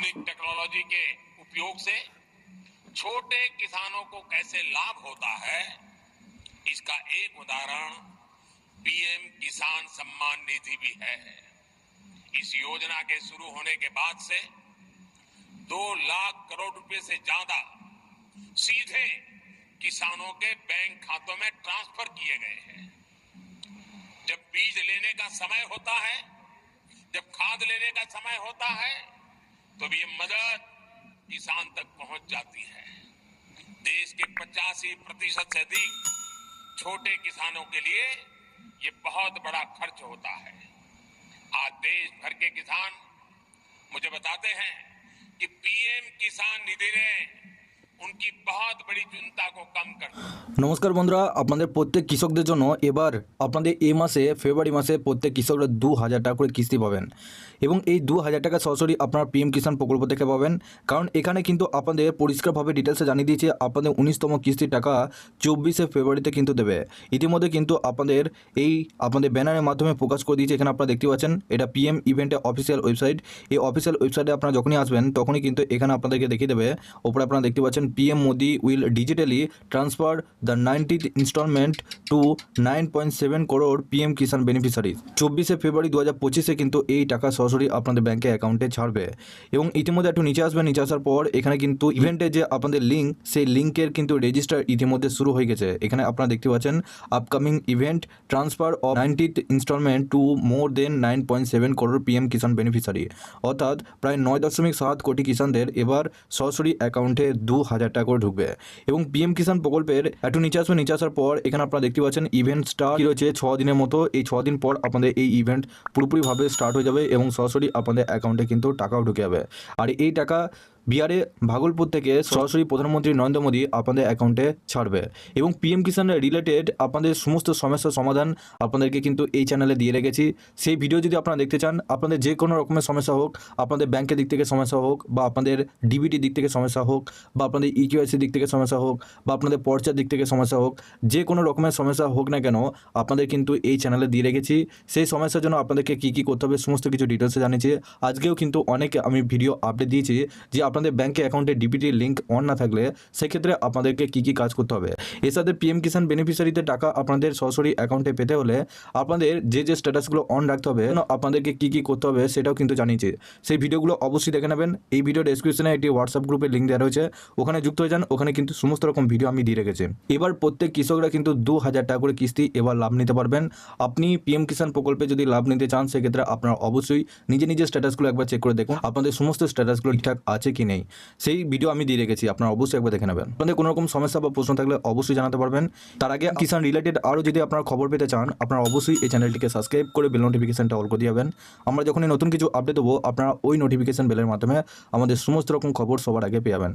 आधुनिक टेक्नोलॉजी के उपयोग से छोटे किसानों को कैसे लाभ होता है, इसका एक उदाहरण पीएम किसान सम्मान निधि भी है। इस योजना के शुरू होने के बाद से 2 लाख करोड़ रुपए से ज्यादा सीधे किसानों के बैंक खातों में ट्रांसफर किए गए हैं। जब बीज लेने का समय होता है, जब खाद लेने का समय होता है, तो ये मदद किसान तक पहुंच जाती है। देश के 85% से अधिक छोटे किसानों के लिए ये बहुत बड़ा खर्च होता है। आज देश भर के किसान मुझे बताते हैं कि पीएम किसान निधि ने उनकी बहुत बड़ी चिंता को कम कर दिया। নমস্কার বন্ধুরা, আপনাদের প্রত্যেক কৃষকদের জন্য এবার আপনাদের এই মাসে ফেব্রুয়ারি মাসে প্রত্যেক কৃষকরা 2000 টাকা করে কিস্তি পাবেন এবং এই 2000 টাকা সরাসরি আপনারা পিএম কিষাণ প্রকল্প থেকে পাবেন। কারণ এখানে কিন্তু আপনাদের পরিষ্কারভাবে ডিটেলসে জানিয়ে দিয়েছে আপনাদের 19তম কিস্তির টাকা 24শে ফেব্রুয়ারিতে কিন্তু দেবে। ইতিমধ্যে কিন্তু আপনাদের ব্যানারের মাধ্যমে প্রকাশ করে দিয়েছে। এখানে আপনারা দেখতে পাচ্ছেন এটা পিএম ইভেন্টের অফিসিয়াল ওয়েবসাইট। এই অফিসিয়াল ওয়েবসাইটে আপনারা যখনই আসবেন তখনই কিন্তু এখানে আপনাদেরকে দেখিয়ে দেবে। ওপরে আপনারা দেখতে পাচ্ছেন PM Modi will digitally transfer the 90th installment to 9.7 crore PM Kisan beneficiaries। 24শে ফেব্রুয়ারি 2025-এ কিন্তু এই টাকা সরাসরি আপনাদের ব্যাংকে অ্যাকাউন্টে ছাড়বে। এবং ইতিমধ্যে একটু নিচে আসবেন, নিচে আসার পর এখানে কিন্তু ইভেন্টের যে আপনাদের লিঙ্ক, সেই লিঙ্কের কিন্তু রেজিস্টার ইতিমধ্যে শুরু হয়ে গেছে। এখানে আপনারা দেখতে পাচ্ছেন upcoming event transfer of 90th instalment to more than 9.7 crore PM Kisan beneficiary, অর্থাৎ প্রায় 9.7 কোটি কিষানদের এবার সরাসরি অ্যাকাউন্টে 2000 টাকা করে ঢুকবে। এবং পিএম কিষাণ প্রকল্পের একটু নিচে আসবেন, নিচে আসার পর এখানে আপনারা দেখতে পাচ্ছেন ইভেন্ট স্টার্ট রয়েছে 6 দিনের মতো। এই 6 দিন পর আপনাদের এই ইভেন্ট পুরোপুরিভাবে স্টার্ট হয়ে যাবে এবং সরাসরি আপনাদের অ্যাকাউন্টে কিন্তু টাকাও ঢুকে যাবে। আর এই টাকা বিহারে ভাগলপুর থেকে সরাসরি প্রধানমন্ত্রী নরেন্দ্র মোদী আপনাদের অ্যাকাউন্টে ছাড়বে। এবং পিএম কিষাণ রিলেটেড আপনাদের সমস্ত সমস্যার সমাধান আপনাদেরকে কিন্তু এই চ্যানেলে দিয়ে রেখেছি। সেই ভিডিও যদি আপনারা দেখতে চান, আপনাদের যে কোনো রকমের সমস্যা হোক, আপনাদের ব্যাংকের দিক থেকে সমস্যা হোক, বা আপনাদের ডিবিটির দিক থেকে সমস্যা হোক, বা আপনাদের ইকিউআইসির দিক থেকে সমস্যা হোক, বা আপনাদের পর্চার দিক থেকে সমস্যা হোক, যে কোনো রকমের সমস্যা হোক না কেন আপনাদের কিন্তু এই চ্যানেলে দিয়ে রেখেছি। সেই সমস্যার জন্য আপনাদেরকে কী কী করতে হবে সমস্ত কিছু ডিটেলসে জানিয়েছি। আজকেও কিন্তু অনেক আমি ভিডিও আপডেট দিয়েছি যে আপনাদের ব্যাংকে অ্যাকাউন্টে ডিবিটির লিঙ্ক অন না থাকলে সেক্ষেত্রে আপনাদেরকে কী কী কাজ করতে হবে। এর সাথে পিএম কিষাণ বেনিফিশিয়ারিতে টাকা আপনাদের সরাসরি অ্যাকাউন্টে পেতে হলে আপনাদের যে স্ট্যাটাসগুলো অন রাখতে হবে, আপনাদেরকে কী কী করতে হবে সেটাও কিন্তু জানিয়েছি। সেই ভিডিওগুলো অবশ্যই দেখে নেবেন। এই ভিডিও ডেসক্রিপশনে একটি হোয়াটসঅ্যাপ গ্রুপের লিঙ্ক দেওয়া রয়েছে, ওখানে যুক্ত হয়ে যান। ওখানে কিন্তু সমস্ত রকম ভিডিও আমি দিয়ে রেখেছি। এবার প্রত্যেক কৃষকরা কিন্তু 2000 টাকা করে কিস্তি এবার লাভ নিতে পারবেন। আপনি পিএম কিষাণ প্রকল্পে যদি লাভ নিতে চান সেক্ষেত্রে আপনারা অবশ্যই নিজের স্ট্যাটাসগুলো একবার চেক করে দেখুন আপনাদের সমস্ত স্ট্যাটাসগুলো ঠিকঠাক আছে কি নেই। সেই ভিডিও আমি দিয়ে রেখেছি, আপনারা অবশ্যই একবার দেখে নেবেন। আপনাদের কোনো রকম সমস্যা বা প্রশ্ন থাকলে অবশ্যই জানাতে পারবেন। তার আগে কিষাণ রিলেটেড আরও যদি আপনারা খবর পেতে চান, আপনারা অবশ্যই এই চ্যানেলটিকে সাবস্ক্রাইব করে বেল নোটিফিকেশনটা অল করে দিয়ে যাবেন। আমরা যখনই নতুন কিছু আপডেট দেবো আপনারা ওই নোটিফিকেশন বেলের মাধ্যমে আমাদের সমস্ত রকম খবর সবার আগে পেয়ে যাবেন।